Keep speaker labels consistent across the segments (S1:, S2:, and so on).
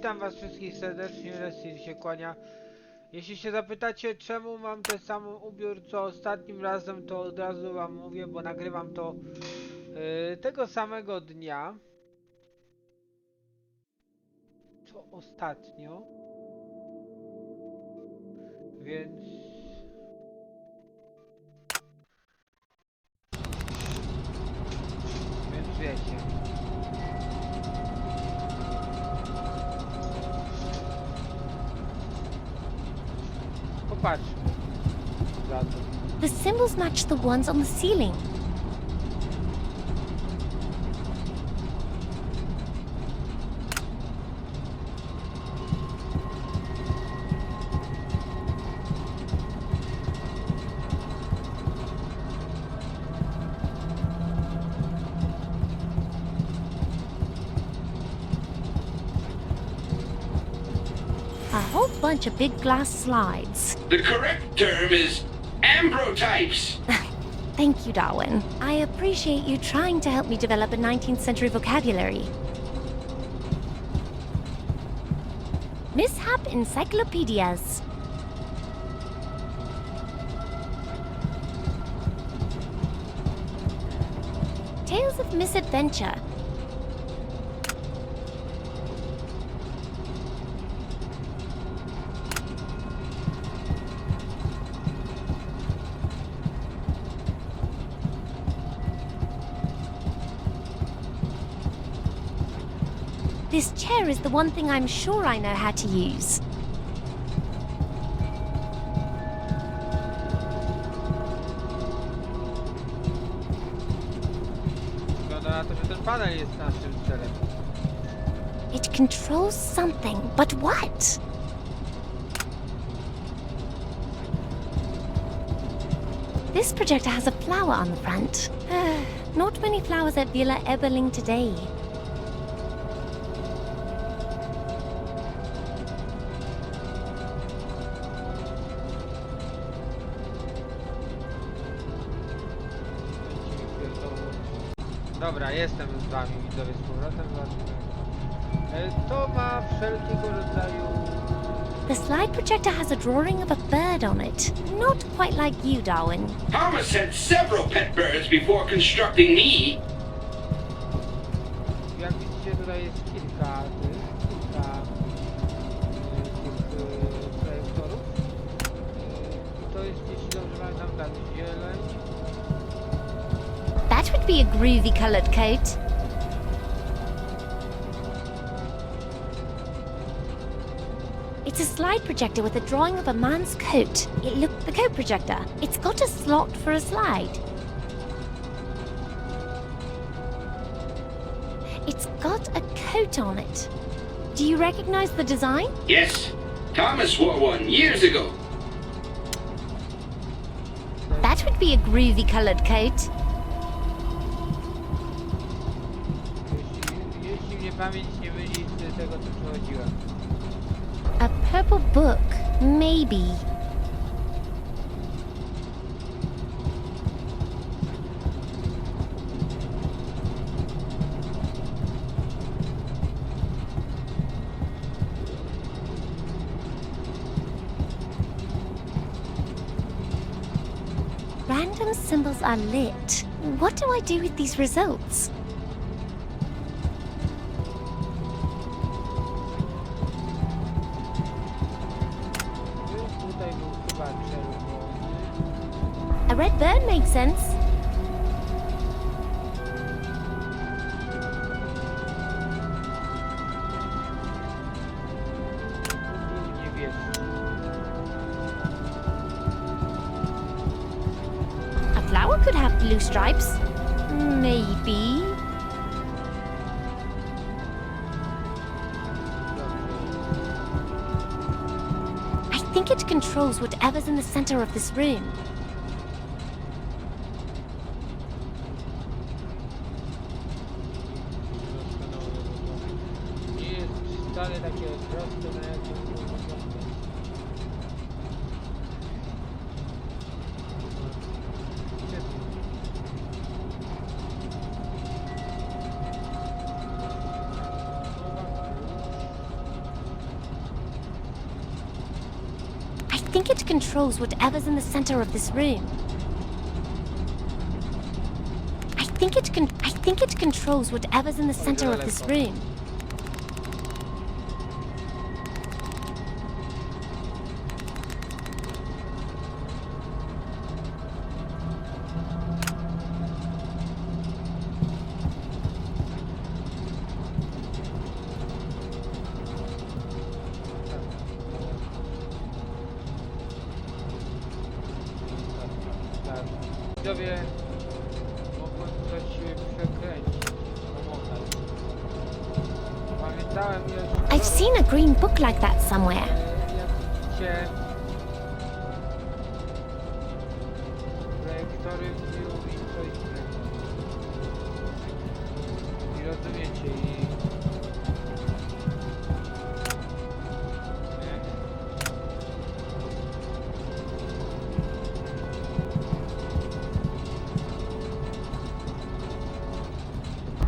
S1: Witam was wszystkich serdecznie, Resil się kłania. Jeśli się zapytacie, czemu mam ten sam ubiór co ostatnim razem, to od razu wam mówię, bo nagrywam to tego samego dnia co ostatnio, więc wiecie. Popatrzmy za to.
S2: The symbols match the ones on the ceiling. A whole bunch of big glass slides.
S3: The correct term is ambrotypes.
S2: Thank you, Darwin. I appreciate you trying to help me develop a 19th century vocabulary. Mishap encyclopedias. Tales of misadventure. This chair is the one thing I'm sure I know how to use.
S1: Wygląda na to, że ten panel jest naszym celem.
S2: It controls something, but what? This projector has a flower on the front. Not many flowers at Villa Eberling today.
S1: Dobra, jestem z wami, widzowie, z powrotem. To ma wszelkiego rodzaju...
S2: The slide projector has a drawing of a bird on it. Not quite like you, Darwin.
S3: Thomas had several pet birds before constructing me.
S1: Jak widzicie, tutaj jest kilka projektorów. I to jest, jeśli dobrze pamiętam, tak, zieleń.
S2: That would be a groovy colored coat. It's a slide projector with a drawing of a man's coat. The coat projector. It's got a slot for a slide. It's got a coat on it. Do you recognize the design?
S3: Yes, Thomas wore one years ago.
S2: That would be a groovy colored coat.
S1: Jeśli mnie pamięć nie myli z tego, co przechodziłem.
S2: A purple book, maybe. Random symbols are lit. What do I do with these results?
S1: Tutaj był chyba czerwony.
S2: A red bird makes sense.
S1: Tu był niebieski.
S2: A flower could have blue stripes. Maybe. I think it controls whatever's in the center of this room.
S1: Nie jest wcale takie proste, na jakie mogło wyglądać.
S2: think it controls whatever's in the center of this room. I think it controls whatever's in the center of this room.
S1: Widzowie mogłem coś przekręcić, pomogać. Pamiętałem jeszcze...
S2: I've seen a green book like that somewhere.
S1: Jak widzicie... Projektory mówił mi coś kręcić. I rozumiecie, i...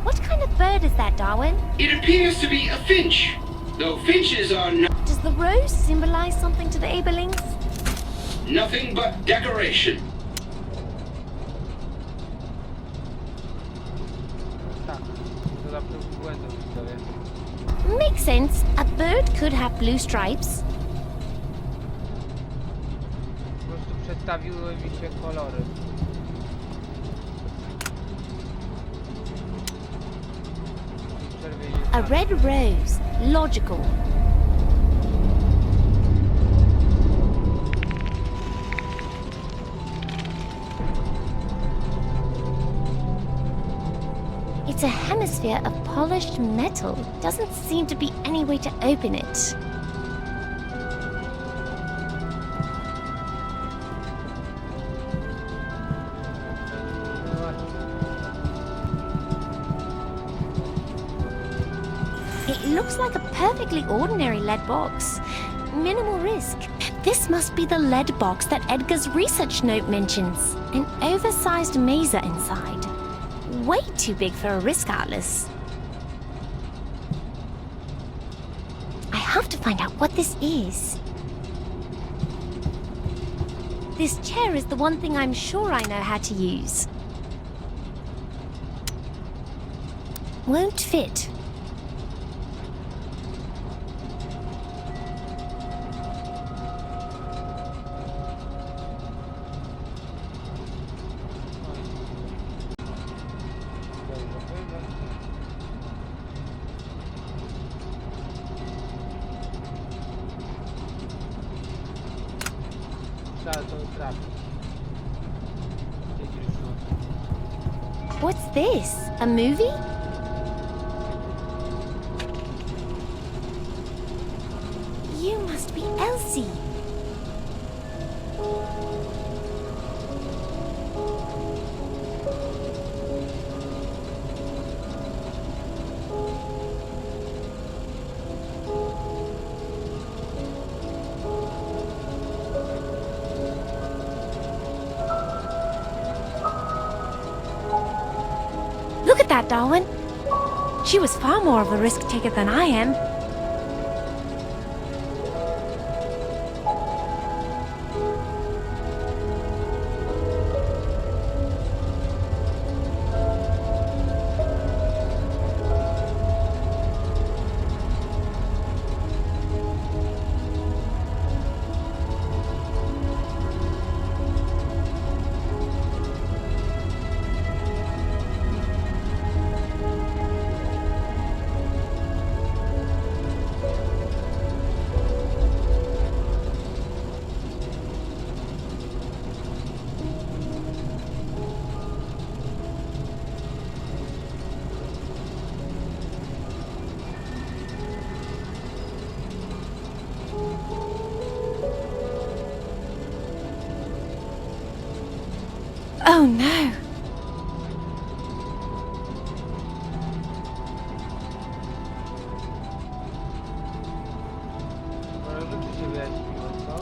S2: What kind of bird is that, Darwin?
S3: It appears to be a finch, though finches are
S2: Does the rose symbolize something to the Aberlings?
S3: nothing but decoration.
S1: Tak, to za błędów, widzowie.
S2: Makes sense. A bird could have blue stripes.
S1: Po prostu przedstawiły mi się kolory.
S2: A red rose. Logical. It's a hemisphere of polished metal. Doesn't seem to be any way to open it. It looks like a perfectly ordinary lead box. Minimal risk. This must be the lead box that Edgar's research note mentions. An oversized mazer inside. Way too big for a risk atlas. I have to find out what this is. This chair is the one thing I'm sure I know how to use. Won't fit.
S1: Trzeba to trafić.
S2: What's this? A movie? You must be Elsie. Look at that, Darwin. She was far more of a risk taker than I am. Oh no!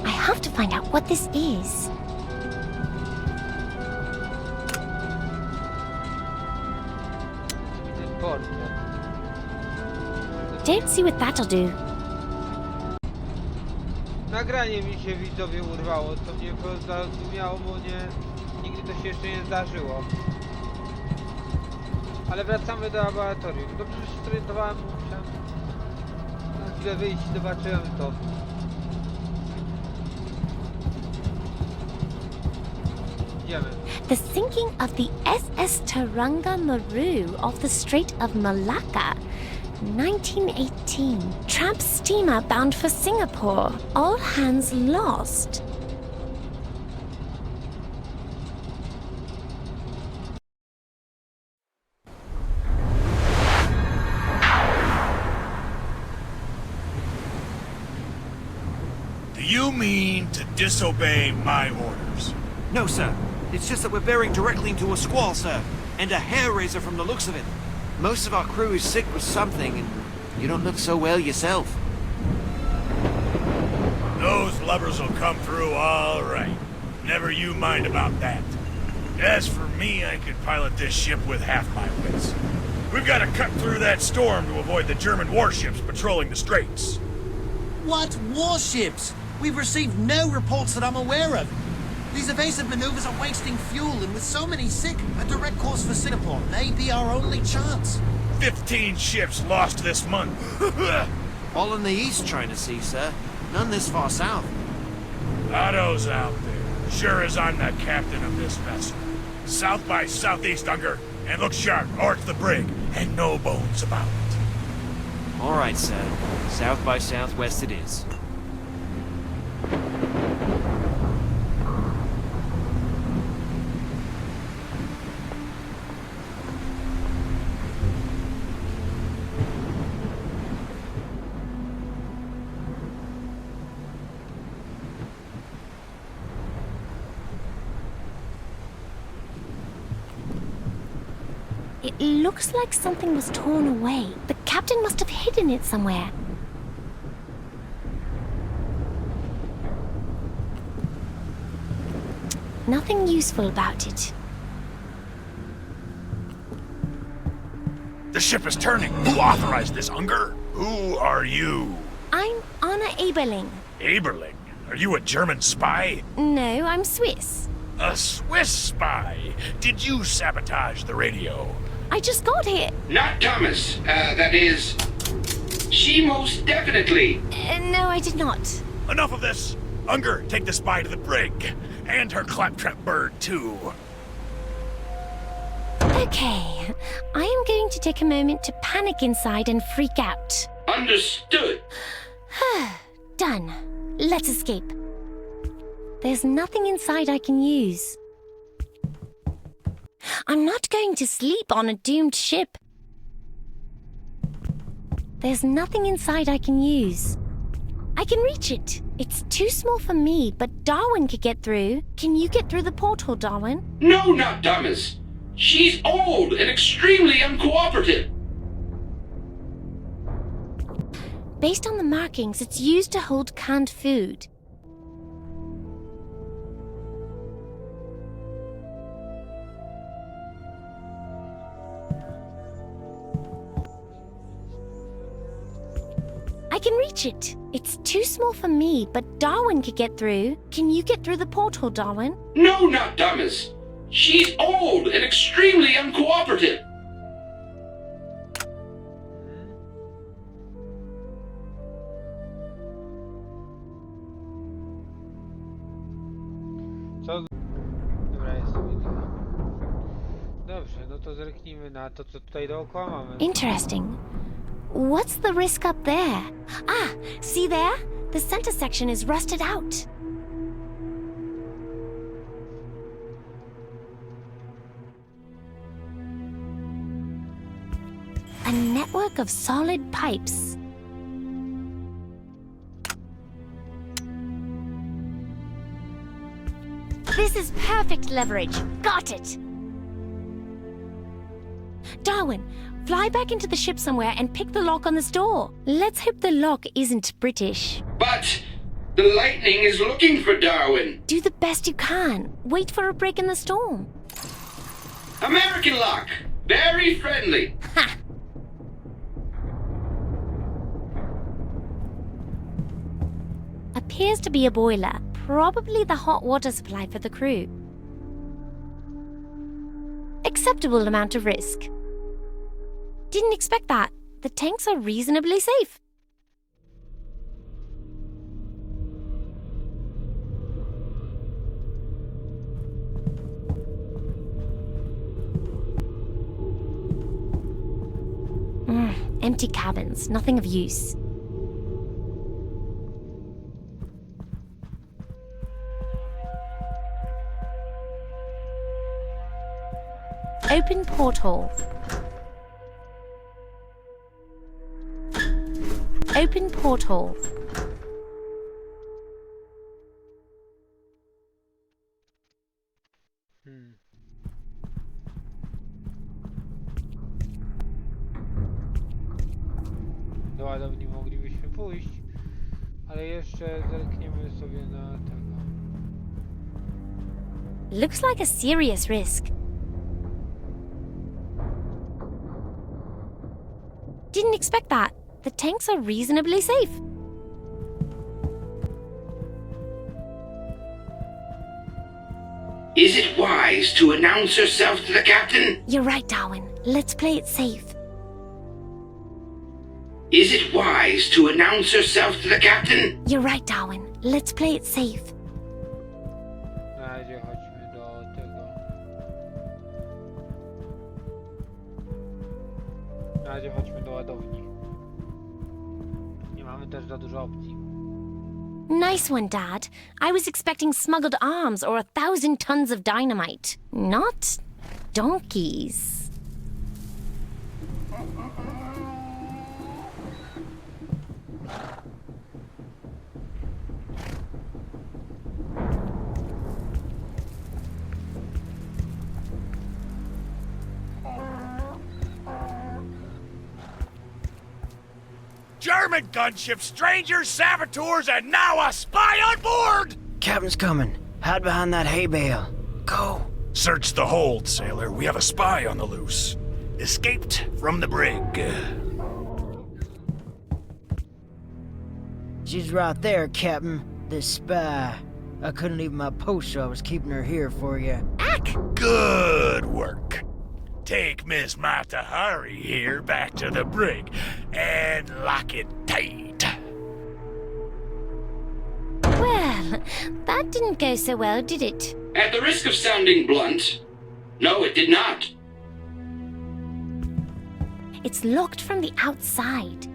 S2: I have to find out what this is. Don't see what that'll do.
S1: Nagranie mi się widzowie urwało, co mnie zrozumiało, bo nigdy to się jeszcze nie zdarzyło. Ale wracamy do laboratorium. Dobrze, że się zorientowałem, bo musiałem na chwilę wyjść i zobaczyłem to. Idziemy.
S2: The sinking of the SS Taranga Maru off the Strait of Malacca. 1918. Tramp steamer bound for Singapore. All hands lost.
S4: Do you mean to disobey my orders?
S5: No, sir. It's just that we're bearing directly into a squall, sir. And a hair raiser from the looks of it. Most of our crew is sick with something, and you don't look so well yourself.
S4: Those lubbers will come through all right. Never you mind about that. As for me, I could pilot this ship with half my wits. We've got to cut through that storm to avoid the German warships patrolling the straits.
S6: What warships? We've received no reports that I'm aware of. These evasive maneuvers are wasting fuel, and with so many sick, a direct course for Singapore may be our only chance.
S4: 15 ships lost this month.
S5: All in the East China Sea, sir. None this far south.
S4: Otto's out there, sure as I'm the captain of this vessel. South by southeast, Unger, and look sharp, or it's the brig, and no bones about it.
S5: All right, sir. South by southwest it is.
S2: It looks like something was torn away. The captain must have hidden it somewhere. Nothing useful about it.
S4: The ship is turning. Who authorized this, Unger? Who are you?
S2: I'm Anna Eberling.
S4: Aberling? Are you a German spy?
S2: No, I'm Swiss.
S4: A Swiss spy? Did you sabotage the radio?
S2: I just got here.
S3: Not Thomas. That is... She most definitely.
S2: No, I did not.
S4: Enough of this! Unger, take the spy to the brig. And her claptrap bird, too.
S2: Okay, I am going to take a moment to panic inside and freak out.
S3: Understood.
S2: Done. Let's escape. There's nothing inside I can use. I'm not going to sleep on a doomed ship. There's nothing inside I can use. I can reach it. It's too small for me, but Darwin could get through. Can you get through the porthole, Darwin?
S3: No, not Thomas. She's old and extremely uncooperative.
S2: Based on the markings, it's used to hold canned food. I can reach it. It's too small for me, but Darwin could get through. Can you get through the porthole, Darwin?
S3: No, not Thomas. She's old and extremely uncooperative.
S1: Co? Dobra, jestem widzę. Dobrze, no to zerknijmy na to, co tutaj dookoła mamy.
S2: Interesting. What's the risk up there? Ah, see there? The center section is rusted out. A network of solid pipes. This is perfect leverage. Got it! Darwin, fly back into the ship somewhere and pick the lock on this door. Let's hope the lock isn't British.
S3: But the lightning is looking for Darwin.
S2: Do the best you can. Wait for a break in the storm.
S3: American lock. Very friendly.
S2: Ha! appears to be a boiler, probably the hot water supply for the crew. Acceptable amount of risk. Didn't expect that. The tanks are reasonably safe. Empty cabins, nothing of use. Open porthole. Open porthole.
S1: Do ładowni moglibyśmy pójść, ale jeszcze zerkniemy sobie na tego.
S2: Looks like a serious risk. Didn't expect that. The tanks are reasonably safe.
S3: Is it wise to announce yourself to the captain?
S2: You're right, Darwin. Let's play it safe.
S3: Is it wise to announce yourself to the captain?
S2: You're right, Darwin. Let's play it safe.
S1: Na razie chodźmy do tego. Na razie chodźmy do ładowni. Nie mamy też za dużo opcji.
S2: Nice one, Dad. I was expecting smuggled arms or 1,000 tons of dynamite. Not donkeys.
S4: German gunship, strangers, saboteurs, and now a spy on board!
S7: Captain's coming. Hide behind that hay bale. Go.
S4: Search the hold, sailor. We have a spy on the loose. Escaped from the brig.
S7: She's right there, Captain. This spy. I couldn't leave my post, so I was keeping her here for you.
S4: Good work. Take Miss Matahari here back to the brig and lock it tight.
S2: Well, that didn't go so well, did it?
S3: At the risk of sounding blunt, no, it did not.
S2: It's locked from the outside.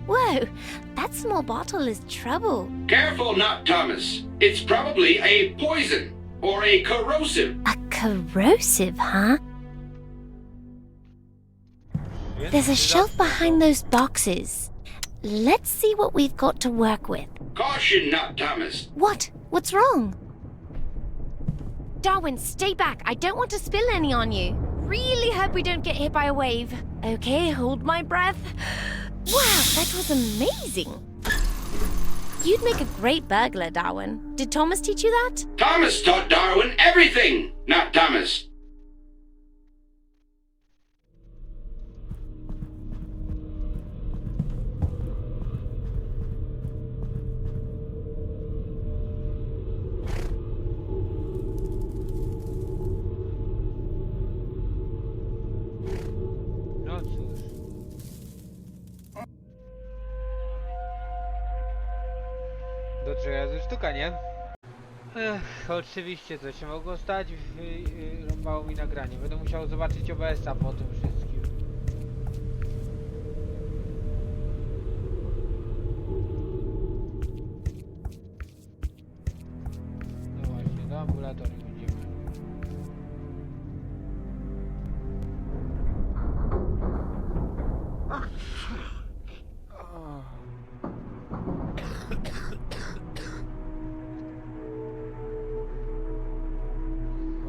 S2: Whoa, that small bottle is trouble.
S3: Careful not, Thomas. It's probably a poison or a corrosive.
S2: A corrosive, huh? There's a shelf behind those boxes. Let's see what we've got to work with.
S3: Caution not, Thomas.
S2: What? What's wrong? Darwin, stay back. I don't want to spill any on you. Really hope we don't get hit by a wave. Okay, hold my breath. Wow, that was amazing. You'd make a great burglar, Darwin. Did Thomas teach you that?
S3: Thomas taught Darwin everything, not Thomas.
S1: No cóż. Do 3 razy sztuka, nie? Oczywiście, co się mogło stać, rąbało mi nagranie. Będę musiał zobaczyć OBS-a po tym wszystkim. No właśnie, do ambulatorium idziemy.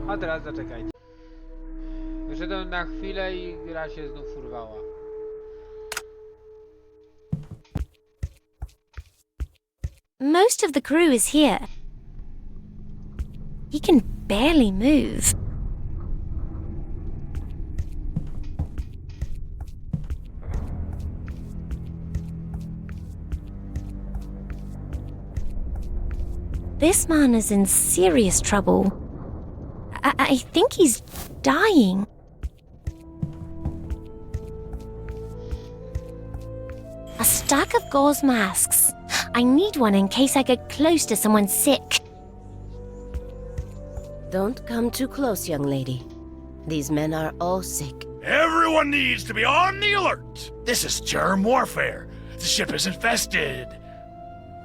S1: A teraz zaczekajcie. Wyszedłem na chwilę i gra się znów urwała.
S2: Most of the crew is here. He can barely move. This man is in serious trouble. I think he's dying. A stack of gauze masks. I need one in case I get close to someone sick.
S8: Don't come too close, young lady. These men are all sick.
S4: Everyone needs to be on the alert. This is germ warfare. The ship is infested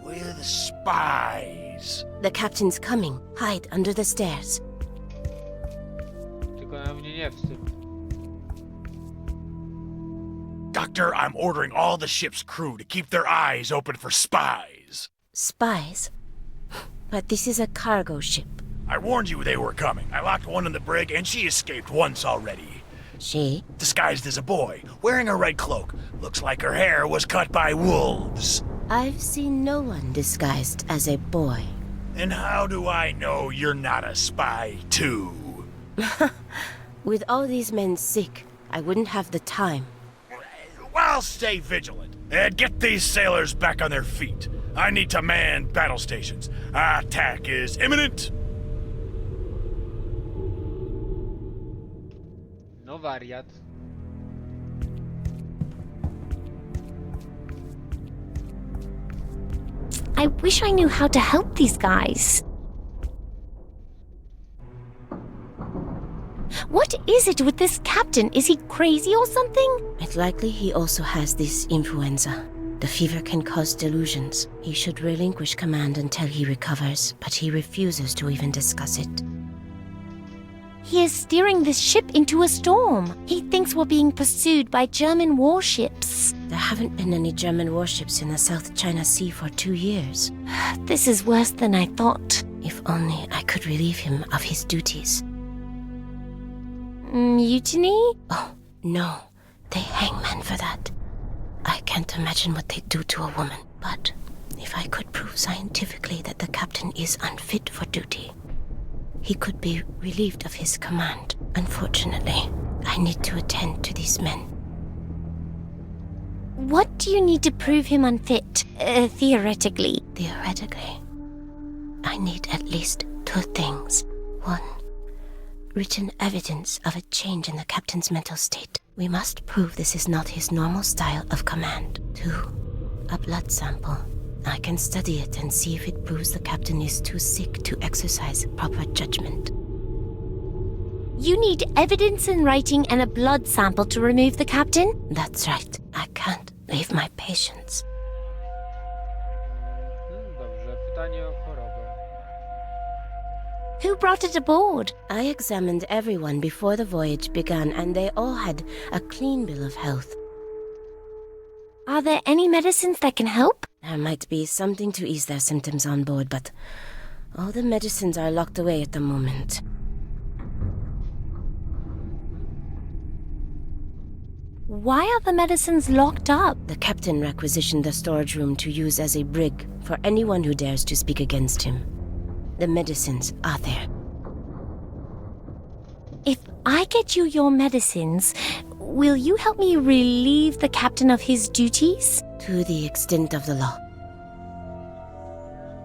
S4: with spies.
S8: The captain's coming. Hide under the stairs.
S1: Tylko na mnie nie wsyp.
S4: Doctor, I'm ordering all the ship's crew to keep their eyes open for spies.
S8: Spies? But this is a cargo ship.
S4: I warned you they were coming. I locked one in the brig, and she escaped once already.
S8: She?
S4: Disguised as a boy, wearing a red cloak. Looks like her hair was cut by wolves.
S8: I've seen no one disguised as a boy.
S4: And how do I know you're not a spy, too?
S8: With all these men sick, I wouldn't have the time.
S4: Well, stay vigilant. And get these sailors back on their feet. I need to man battle stations. Attack is imminent.
S1: No wariat.
S2: I wish I knew how to help these guys. What is it with this captain? Is he crazy or something?
S8: It's likely he also has this influenza. The fever can cause delusions. He should relinquish command until he recovers, but he refuses to even discuss it.
S2: He is steering this ship into a storm. He thinks we're being pursued by German warships.
S8: There haven't been any German warships in the South China Sea for 2 years.
S2: This is worse than I thought.
S8: If only I could relieve him of his duties.
S2: Mutiny?
S8: Oh, no. They hang men for that. I can't imagine what they do to a woman. But if I could prove scientifically that the captain is unfit for duty, he could be relieved of his command. Unfortunately, I need to attend to these men.
S2: What do you need to prove him unfit, theoretically?
S8: Theoretically, I need at least 2 things. 1, written evidence of a change in the captain's mental state. We must prove this is not his normal style of command. 2, a blood sample. I can study it and see if it proves the captain is too sick to exercise proper judgment.
S2: You need evidence in writing and a blood sample to remove the captain?
S8: That's right. I can't leave my patients.
S1: Dobrze, pytanie o chorobę.
S2: Who brought it aboard?
S8: I examined everyone before the voyage began, and they all had a clean bill of health.
S2: Are there any medicines that can help?
S8: There might be something to ease their symptoms on board, but all the medicines are locked away at the moment.
S2: Why are the medicines locked up?
S8: The captain requisitioned the storage room to use as a brig for anyone who dares to speak against him. The medicines are there.
S2: If I get you your medicines, will you help me relieve the captain of his duties?
S8: To the extent of the law.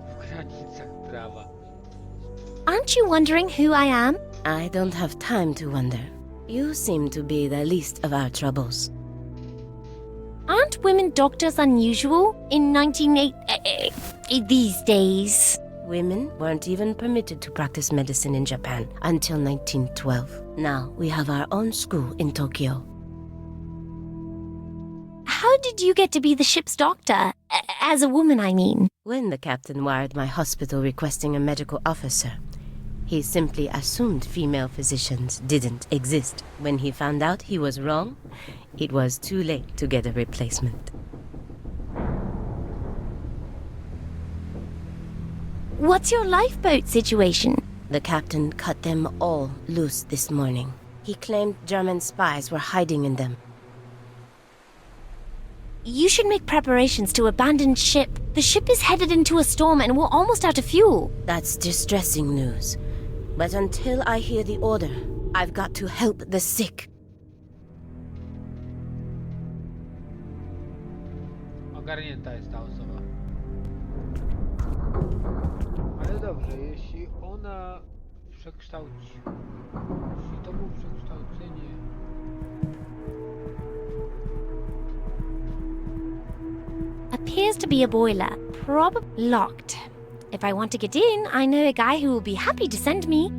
S1: W granicach prawa.
S2: Aren't you wondering who I am?
S8: I don't have time to wonder. You seem to be the least of our troubles.
S2: Aren't women doctors unusual in these days?
S8: Women weren't even permitted to practice medicine in Japan until 1912. Now we have our own school in Tokyo.
S2: How did you get to be the ship's doctor? As a woman, I mean.
S8: When the captain wired my hospital requesting a medical officer, he simply assumed female physicians didn't exist. When he found out he was wrong, it was too late to get a replacement.
S2: What's your lifeboat situation?
S8: The captain cut them all loose this morning. He claimed German spies were hiding in them.
S2: You should make preparations to abandon ship. The ship is headed into a storm and we're almost out of fuel.
S8: That's distressing news. But until I hear the order, I've got to help the sick.
S1: Ogarnięta jest ta osoba. Ale dobrze, jeśli ona przekształci... Jeśli to było przekształcenie...
S2: Appears to be a boiler, probably locked. If I want to get in, I know a guy who will be happy to send me.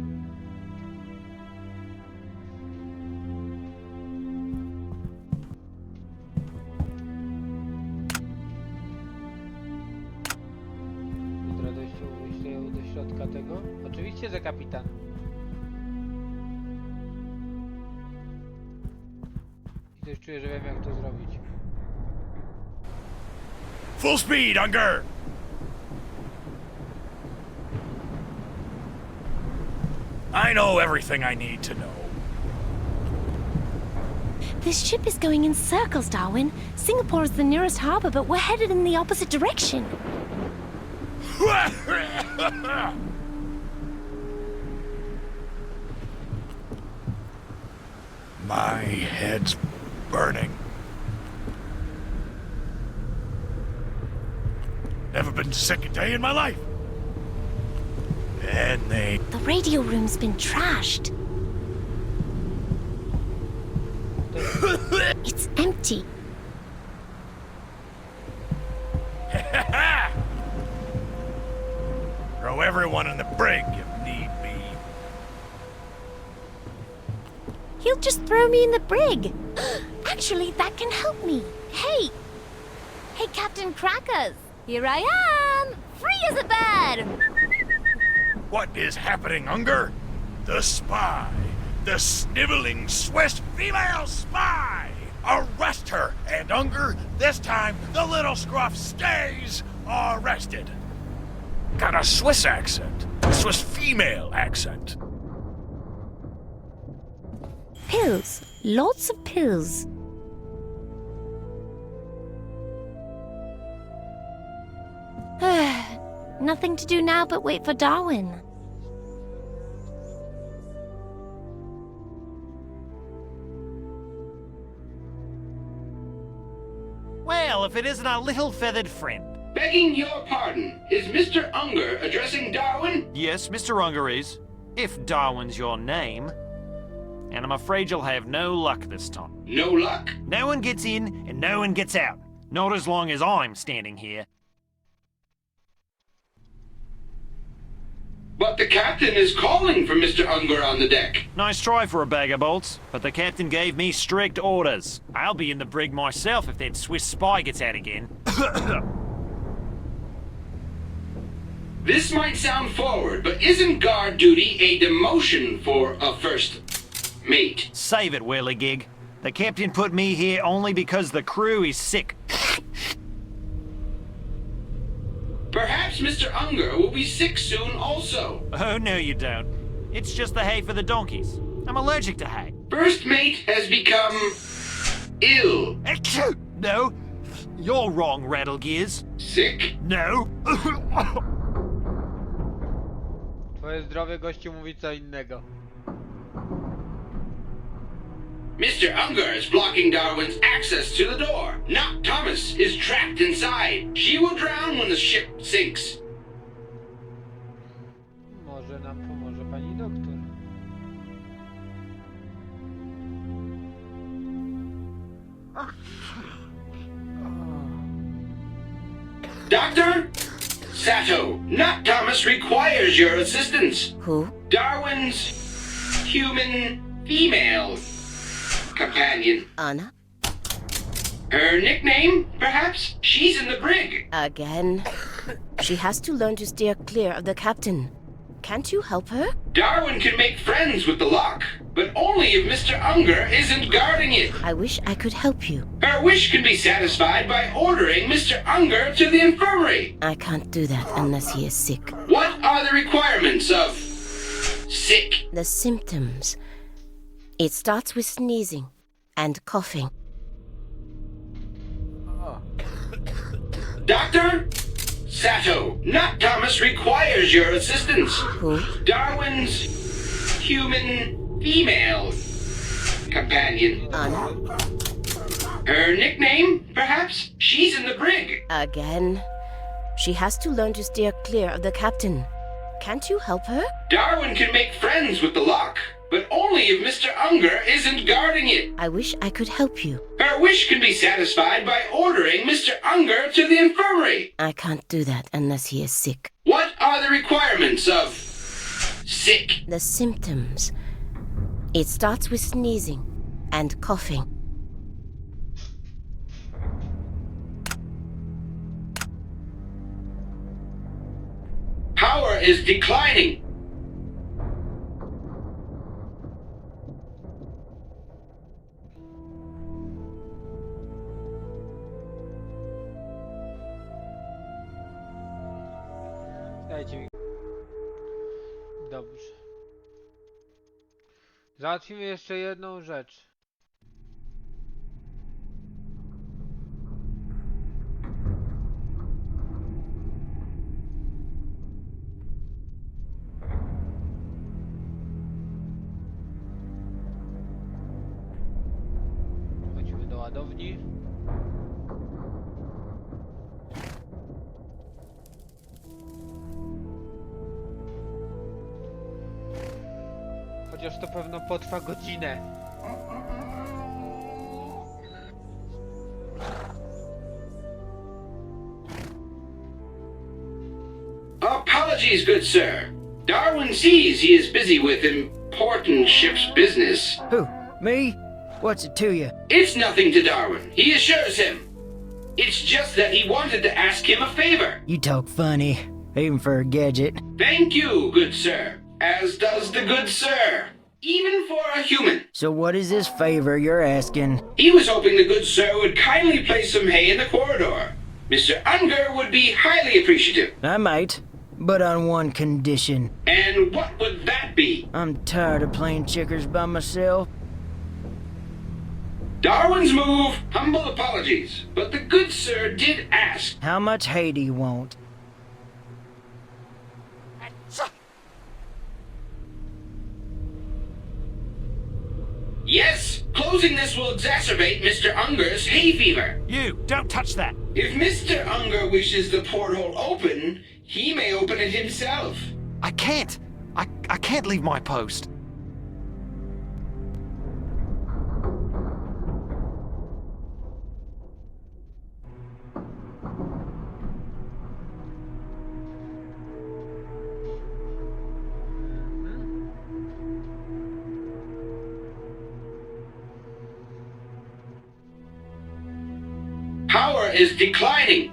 S1: Z radością wyślę ją do środka tego. Oczywiście, że kapitan. I też czuję, że wiem, jak to zrobić.
S4: Full speed, Unger! I know everything I need to know.
S2: This ship is going in circles, Darwin. Singapore is the nearest harbor, but we're headed in the opposite direction.
S4: My head's burning. Never been sick a day in my life. And they...
S2: The radio room's been trashed. It's empty.
S4: Throw everyone in the brig if need be.
S2: He'll just throw me in the brig. Actually, that can help me. Hey! Hey, Captain Crackers! Here I am! Free as a bird!
S4: What is happening, Unger? The spy. The sniveling Swiss female spy! Arrest her! And Unger, this time, the little scruff stays arrested. Got a Swiss accent. A Swiss female accent.
S2: Pills. Lots of pills. Nothing to do now but wait for Darwin.
S5: Well, if it isn't our little feathered friend.
S3: Begging your pardon, is Mr. Unger addressing Darwin?
S5: Yes, Mr. Unger is. If Darwin's your name. And I'm afraid you'll have no luck this time.
S3: No luck?
S5: No one gets in and no one gets out. Not as long as I'm standing here.
S3: But the captain is calling for Mr. Unger on the deck.
S5: Nice try for a bag of bolts, but the captain gave me strict orders. I'll be in the brig myself if that Swiss spy gets out again.
S3: This might sound forward, but isn't guard duty a demotion for a first mate?
S5: Save it, whirligig. The captain put me here only because the crew is sick.
S3: Perhaps Mr. Unger will be sick soon also.
S5: Oh, no you don't. It's just the hay for the donkeys. I'm allergic to hay.
S3: First mate has become ill.
S5: Achoo! No. You're wrong, Rattlegears.
S3: Sick?
S5: No.
S1: Twoje zdrowie, gościu, mówi co innego.
S3: Mr. Unger is blocking Darwin's access to the door. Not Thomas is trapped inside. She will drown when the ship sinks.
S1: Może nam pomoże pani doktor.
S3: Doctor? Sato, not Thomas requires your assistance.
S8: Who?
S3: Darwin's human female companion.
S8: Anna?
S3: Her nickname, perhaps? She's in the brig.
S8: Again? She has to learn to steer clear of the captain. Can't you help her?
S3: Darwin can make friends with the lock, but only if Mr. Unger isn't guarding it.
S8: I wish I could help you.
S3: Her wish can be satisfied by ordering Mr. Unger to the infirmary.
S8: I can't do that unless he is sick.
S3: What are the requirements of sick?
S8: The symptoms. It starts with sneezing and coughing.
S3: Doctor? Sato, not Thomas requires your assistance.
S8: Who?
S3: Darwin's human female companion.
S8: Anna?
S3: Her nickname, perhaps? She's in the brig.
S8: Again? She has to learn to steer clear of the captain. Can't you help her?
S3: Darwin can make friends with the lock, but only if Mr. Unger isn't guarding it.
S8: I wish I could help you.
S3: Her wish can be satisfied by ordering Mr. Unger to the infirmary.
S8: I can't do that unless he is sick.
S3: What are the requirements of sick?
S8: The symptoms. It starts with sneezing and coughing.
S3: Power is declining.
S1: Dajcie mi. Dobrze. Załatwimy jeszcze jedną rzecz. Chodźmy do ładowni. Chociaż to pewno potrwa godzinę.
S3: Apologies, good sir. Darwin sees he is busy with important ship's business.
S7: Who? Me? What's it to you?
S3: It's nothing to Darwin, he assures him. It's just that he wanted to ask him a favor.
S7: You talk funny, even for a gadget.
S3: Thank you, good sir. As does the good sir. Even for a human.
S7: So what is this favor you're asking?
S3: He was hoping the good sir would kindly place some hay in the corridor. Mr. Unger would be highly appreciative.
S7: I might, but on one condition.
S3: And what would that be?
S7: I'm tired of playing checkers by myself.
S3: Darwin's move, humble apologies. But the good sir did ask.
S7: How much hay do you want?
S3: Yes, closing this will exacerbate Mr. Unger's hay fever.
S5: You, don't touch that.
S3: If Mr. Unger wishes the porthole open, he may open it himself.
S5: I can't. I can't leave my post.
S3: Power is declining.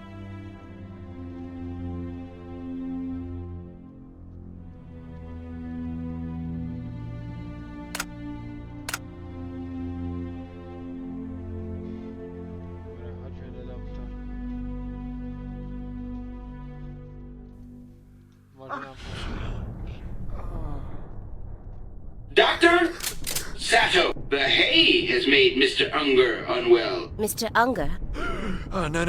S1: Chodźmy do doktora. Może nam...
S3: Doctor? Sato, the hay has made Mr. Unger unwell.
S8: Mr. Unger?
S5: Oh, no.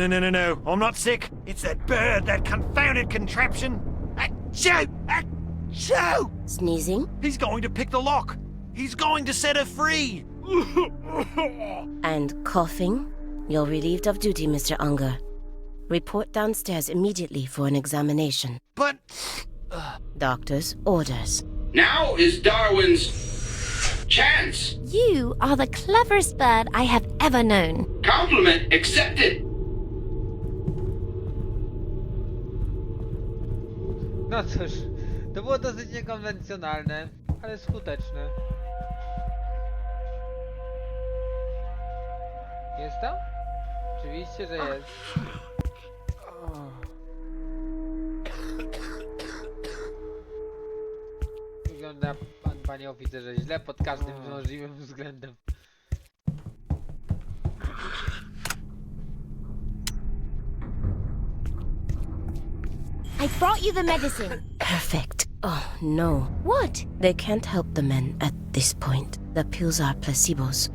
S5: I'm not sick. It's that bird, that confounded contraption. Achoo! Achoo!
S8: Sneezing?
S5: He's going to pick the lock. He's going to set her free.
S8: And coughing? You're relieved of duty, Mr. Unger. Report downstairs immediately for an examination.
S5: But...
S8: Doctor's orders.
S3: Now is Darwin's chance.
S2: You are the cleverest bird I have ever known.
S3: Compliment accepted.
S1: No cóż, to było dosyć niekonwencjonalne, ale skuteczne. Jest tam? Oczywiście, że jest. Wygląda pan, panie oficerze, źle pod każdym możliwym względem.
S2: I brought you the medicine.
S8: Perfect. Oh, no.
S2: What?
S8: They can't help the men at this point. The pills are placebos.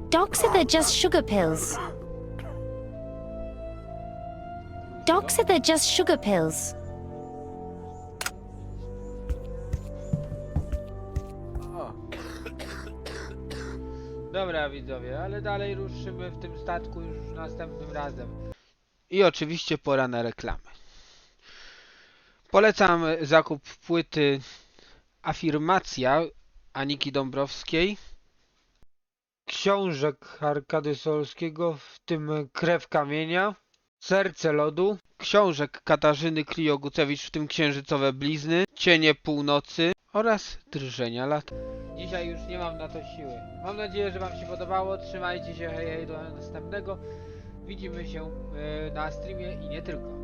S2: Doc said they're just sugar pills. Doc said they're just sugar pills.
S1: Dobra widzowie, ale dalej ruszymy w tym statku już następnym razem. I oczywiście pora na reklamy. Polecam zakup płyty Afirmacja Aniki Dąbrowskiej, książek Arkady Solskiego, w tym Krew kamienia, Serce lodu, książek Katarzyny Klijo-Gucewicz, w tym Księżycowe blizny, Cienie północy oraz Drżenia lata. Dzisiaj już nie mam na to siły. Mam nadzieję, że wam się podobało. Trzymajcie się, hej, hej, do następnego. Widzimy się na streamie i nie tylko.